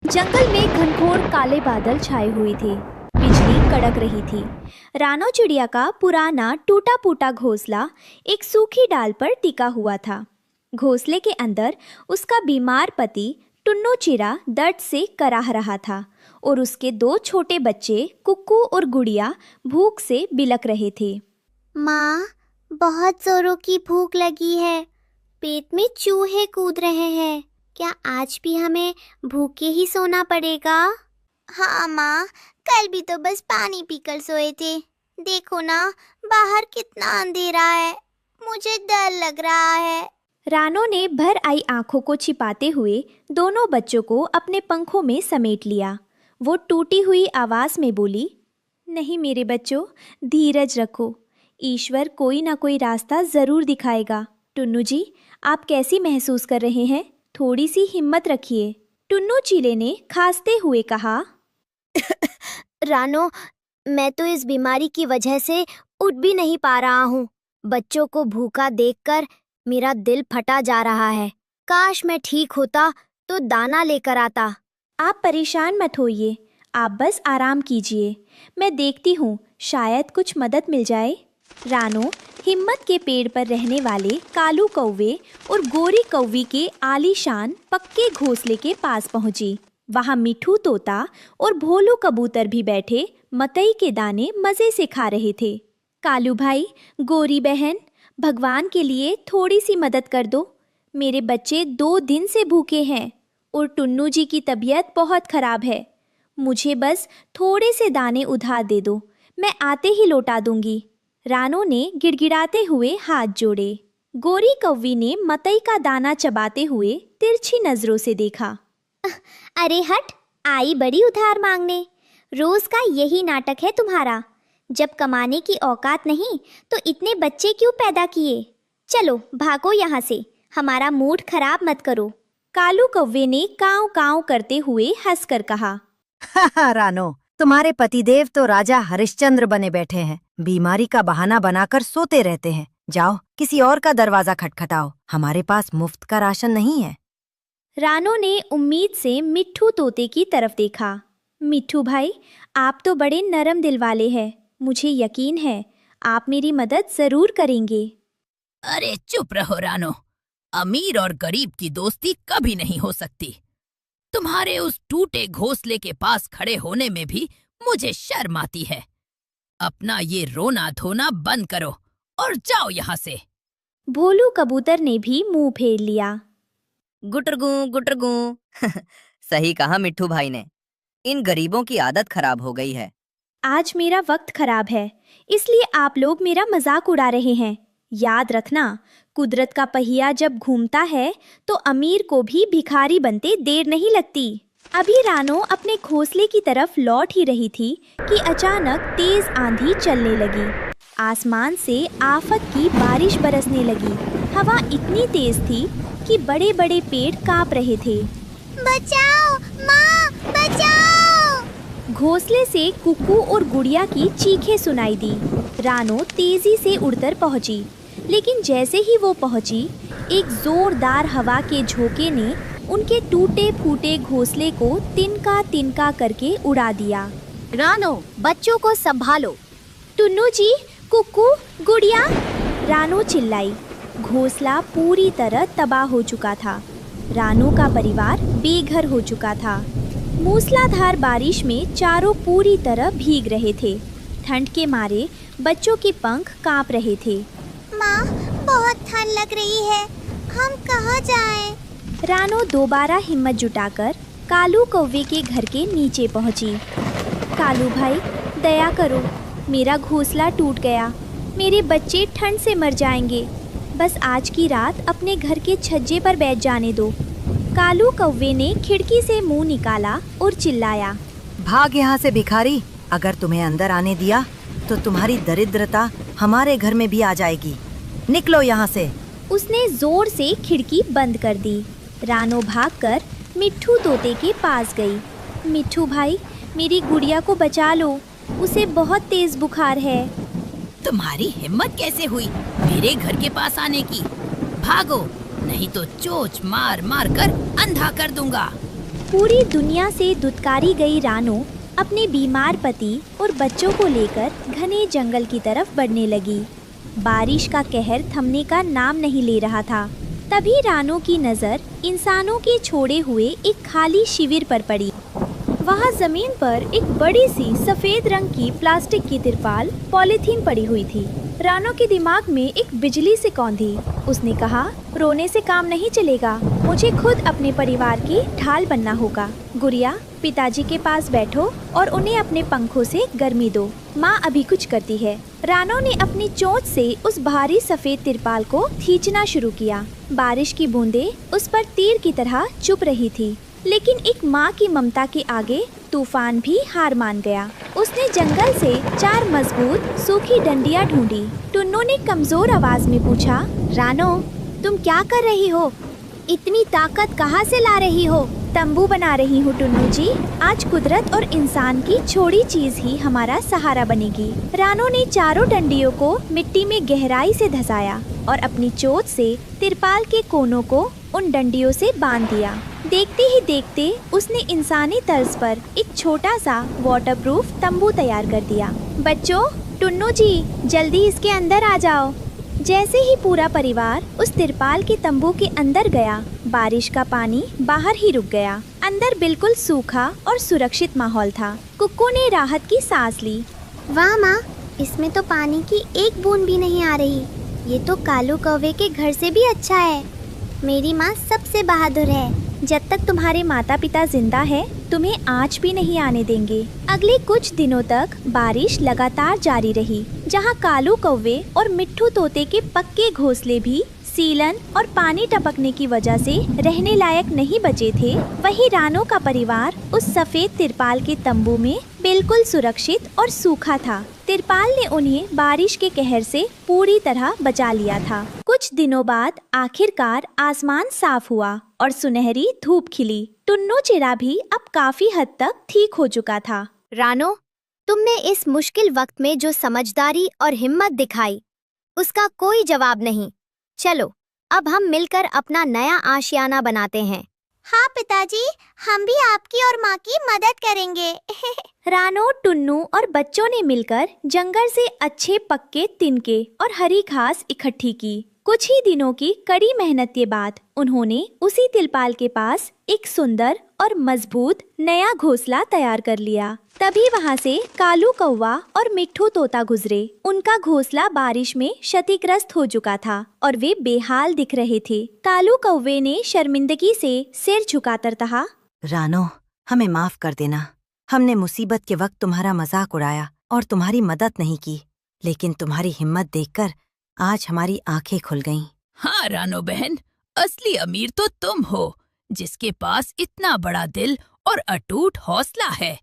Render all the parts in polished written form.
जंगल में घनघोर काले बादल छाए हुए थे। बिजली कड़क रही थी। रानो चिड़िया का पुराना टूटा फूटा घोंसला एक सूखी डाल पर टिका हुआ था। घोंसले के अंदर उसका बीमार पति टुन्नू चिड़ा दर्द से कराह रहा था और उसके दो छोटे बच्चे कुक्कू और गुड़िया भूख से बिलक रहे थे। माँ, बहुत जोरों की भूख लगी है। पेट में चूहे कूद रहे हैं। क्या आज भी हमें भूखे ही सोना पड़ेगा? हाँ माँ, कल भी तो बस पानी पीकर सोए थे। देखो ना, बाहर कितना अंधेरा है। मुझे डर लग रहा है। रानो ने भर आई आंखों को छिपाते हुए दोनों बच्चों को अपने पंखों में समेट लिया। वो टूटी हुई आवाज में बोली, नहीं मेरे बच्चों, धीरज रखो। ईश्वर कोई ना कोई रास्ता जरूर दिखाएगा। टुन्नू जी, आप कैसी महसूस कर रहे हैं? थोड़ी सी हिम्मत रखिए। टुन्नू चीले ने खांसते हुए कहा, रानो, मैं तो इस बीमारी की वजह से उठ भी नहीं पा रहा हूँ। बच्चों को भूखा देखकर मेरा दिल फटा जा रहा है। काश मैं ठीक होता तो दाना लेकर आता। आप परेशान मत होइए, आप बस आराम कीजिए। मैं देखती हूँ, शायद कुछ मदद मिल जाए। रानो हिम्मत के पेड़ पर रहने वाले कालू कौवे और गोरी कौवी के आलीशान पक्के घोंसले के पास पहुंची। वहां मिठू तोता और भोलू कबूतर भी बैठे मकई के दाने मजे से खा रहे थे। कालू भाई, गोरी बहन, भगवान के लिए थोड़ी सी मदद कर दो। मेरे बच्चे 2 दिन से भूखे हैं और टुन्नू जी की तबीयत बहुत खराब है। मुझे बस थोड़े से दाने उधार दे दो, मैं आते ही लौटा दूंगी। रानो ने गिड़गिड़ाते हुए हाथ जोड़े। गोरी कौवी ने मकई का दाना चबाते हुए तिरछी नजरों से देखा। अरे हट, आई बड़ी उधार मांगने। रोज का यही नाटक है तुम्हारा। जब कमाने की औकात नहीं तो इतने बच्चे क्यों पैदा किए? चलो भागो यहाँ से, हमारा मूड खराब मत करो। कालू कौवे ने काव काव करते हुए हंसकर कहा, रानो, तुम्हारे पतिदेव तो राजा हरिश्चंद्र बने बैठे हैं। बीमारी का बहाना बनाकर सोते रहते हैं। जाओ, किसी और का दरवाजा खटखटाओ। हमारे पास मुफ्त का राशन नहीं है। रानो ने उम्मीद से मिट्ठू तोते की तरफ देखा। मिट्ठू भाई, आप तो बड़े नरम दिल वाले हैं। मुझे यकीन है आप मेरी मदद जरूर करेंगे। अरे चुप रहो रानो, अमीर और गरीब की दोस्ती कभी नहीं हो सकती। तुम्हारे उस टूटे घोंसले के पास खड़े होने में भी मुझे शर्म आती है। अपना ये रोना धोना बंद करो और जाओ यहाँ से। भोलू कबूतर ने भी मुंह फेर लिया। गुटरगू गुटरगू सही कहा मिट्ठू भाई ने। इन गरीबों की आदत खराब हो गई है। आज मेरा वक्त खराब है, इसलिए आप लोग मेरा मजाक उड़ा रहे हैं। याद रखना, कुदरत का पहिया जब घूमता है तो अमीर को भी भिखारी बनते देर नहीं लगती। अभी रानो अपने घोंसले की तरफ लौट ही रही थी कि अचानक तेज आंधी चलने लगी। आसमान से आफत की बारिश बरसने लगी। हवा इतनी तेज थी कि बड़े बड़े पेड़ कांप रहे थे। बचाओ माँ, बचाओ! घोंसले से कुक्कू और गुड़िया की चीखें सुनाई दी। रानो तेजी से उड़कर पहुंची, लेकिन जैसे ही वो पहुंची, एक जोरदार हवा के झोंके ने उनके टूटे फूटे घोंसले को तिनका तिनका करके उड़ा दिया। रानो, बच्चों को संभालो। टुन्नू जी, कुक्कू, गुड़िया, रानो चिल्लाई। घोंसला पूरी तरह तबाह हो चुका था। रानो का परिवार बेघर हो चुका था। मूसलाधार बारिश में चारों पूरी तरह भीग रहे थे। ठंड के मारे बच्चों के पंख कांप रहे थे। माँ, बहुत ठंड लग रही है। हम कहाँ जाएं? रानो दोबारा हिम्मत जुटाकर कालू कौवे के घर के नीचे पहुंची। कालू भाई, दया करो, मेरा घोंसला टूट गया। मेरे बच्चे ठंड से मर जाएंगे। बस आज की रात अपने घर के छज्जे पर बैठ जाने दो। कालू कौवे ने खिड़की से मुंह निकाला और चिल्लाया, भाग यहाँ से भिखारी। अगर तुम्हें अंदर आने दिया तो तुम्हारी दरिद्रता हमारे घर में भी आ जाएगी। निकलो यहाँ से। उसने जोर से खिड़की बंद कर दी। रानो भागकर मिट्ठू तोते के पास गई। मिट्ठू भाई, मेरी गुड़िया को बचा लो, उसे बहुत तेज बुखार है। तुम्हारी हिम्मत कैसे हुई मेरे घर के पास आने की? भागो, नहीं तो चोंच मार मार कर अंधा कर दूंगा। पूरी दुनिया से दुत्कारी गई रानो अपने बीमार पति और बच्चों को लेकर घने जंगल की तरफ बढ़ने लगी। बारिश का कहर थमने का नाम नहीं ले रहा था। तभी रानो की नज़र इंसानों के छोड़े हुए एक खाली शिविर पर पड़ी। वहाँ जमीन पर एक बड़ी सी सफेद रंग की प्लास्टिक की तिरपाल पॉलीथीन पड़ी हुई थी। रानो के दिमाग में एक बिजली से कौंधी। उसने कहा, रोने से काम नहीं चलेगा, मुझे खुद अपने परिवार की ढाल बनना होगा। गुड़िया, पिताजी के पास बैठो और उन्हें अपने पंखों से गर्मी दो, माँ अभी कुछ करती है। रानो ने अपनी चोंच से उस भारी सफेद तिरपाल को खींचना शुरू किया। बारिश की बूंदें उस पर तीर की तरह चुप रही थी, लेकिन एक माँ की ममता के आगे तूफान भी हार मान गया। उसने जंगल से 4 मजबूत सूखी डंडियाँ ढूंढी। टुन्नू ने कमजोर आवाज में पूछा, रानो, तुम क्या कर रही हो? इतनी ताकत कहाँ से ला रही हो? तंबू बना रही हूँ टुन्नू जी। आज कुदरत और इंसान की छोड़ी चीज ही हमारा सहारा बनेगी। रानो ने चारों डंडियों को मिट्टी में गहराई से धंसाया और अपनी चोट से तिरपाल के कोनों को उन डंडियों से बांध दिया। देखते ही देखते उसने इंसानी तर्ज पर एक छोटा सा वाटरप्रूफ तंबू तैयार कर दिया। बच्चों, टुन्नू जी, जल्दी इसके अंदर आ जाओ। जैसे ही पूरा परिवार उस तिरपाल के तंबू के अंदर गया, बारिश का पानी बाहर ही रुक गया। अंदर बिल्कुल सूखा और सुरक्षित माहौल था। कुक्कू ने राहत की सांस ली। वाह माँ, इसमें तो पानी की एक बूंद भी नहीं आ रही। ये तो कालू कौवे के घर से भी अच्छा है। मेरी माँ सबसे बहादुर है। जब तक तुम्हारे माता पिता जिंदा है, तुम्हें आँच भी नहीं आने देंगे। अगले कुछ दिनों तक बारिश लगातार जारी रही। जहाँ कालू कौवे और मिट्ठू तोते के पक्के घोंसले भी सीलन और पानी टपकने की वजह से रहने लायक नहीं बचे थे, वहीं रानो का परिवार उस सफेद तिरपाल के तंबू में बिल्कुल सुरक्षित और सूखा था। तिरपाल ने उन्हें बारिश के कहर से पूरी तरह बचा लिया था। कुछ दिनों बाद आखिरकार आसमान साफ हुआ और सुनहरी धूप खिली। टुन्नू चिड़ा भी अब काफी हद तक ठीक हो चुका था। रानो, तुमने इस मुश्किल वक्त में जो समझदारी और हिम्मत दिखाई, उसका कोई जवाब नहीं। चलो, अब हम मिलकर अपना नया आशियाना बनाते हैं। हाँ पिताजी, हम भी आपकी और माँ की मदद करेंगे। रानो, टुन्नू और बच्चों ने मिलकर जंगल से अच्छे पक्के तिनके और हरी घास इकट्ठी की। कुछ ही दिनों की कड़ी मेहनत के बाद उन्होंने उसी तिरपाल के पास एक सुंदर और मजबूत नया घोंसला तैयार कर लिया। तभी वहाँ से कालू कौवा और मिट्ठू तोता गुजरे। उनका घोंसला बारिश में क्षतिग्रस्त हो चुका था और वे बेहाल दिख रहे थे। कालू कौवे ने शर्मिंदगी से सिर झुकाकर कहा, रानो, हमें माफ कर देना। हमने मुसीबत के वक्त तुम्हारा मजाक उड़ाया और तुम्हारी मदद नहीं की, लेकिन तुम्हारी हिम्मत देखकर आज हमारी आंखें खुल गईं। हाँ रानो बहन, असली अमीर तो तुम हो, जिसके पास इतना बड़ा दिल और अटूट हौसला है।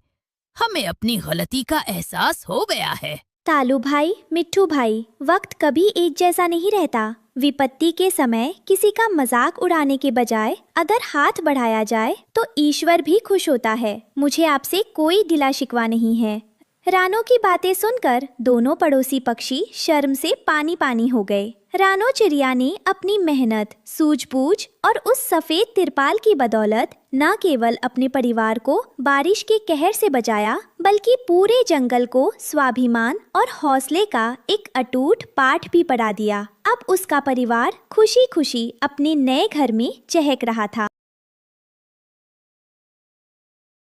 हमें अपनी गलती का एहसास हो गया है। कालू भाई, मिट्ठू भाई, वक्त कभी एक जैसा नहीं रहता। विपत्ति के समय किसी का मजाक उड़ाने के बजाय अगर हाथ बढ़ाया जाए तो ईश्वर भी खुश होता है। मुझे आपसे कोई गिला शिकवा नहीं है। रानो की बातें सुनकर दोनों पड़ोसी पक्षी शर्म से पानी पानी हो गए। रानो चिड़िया ने अपनी मेहनत, सूझबूझ और उस सफेद तिरपाल की बदौलत न केवल अपने परिवार को बारिश के कहर से बचाया, बल्कि पूरे जंगल को स्वाभिमान और हौसले का एक अटूट पाठ भी पढ़ा दिया। अब उसका परिवार खुशी खुशी अपने नए घर में चहक रहा था।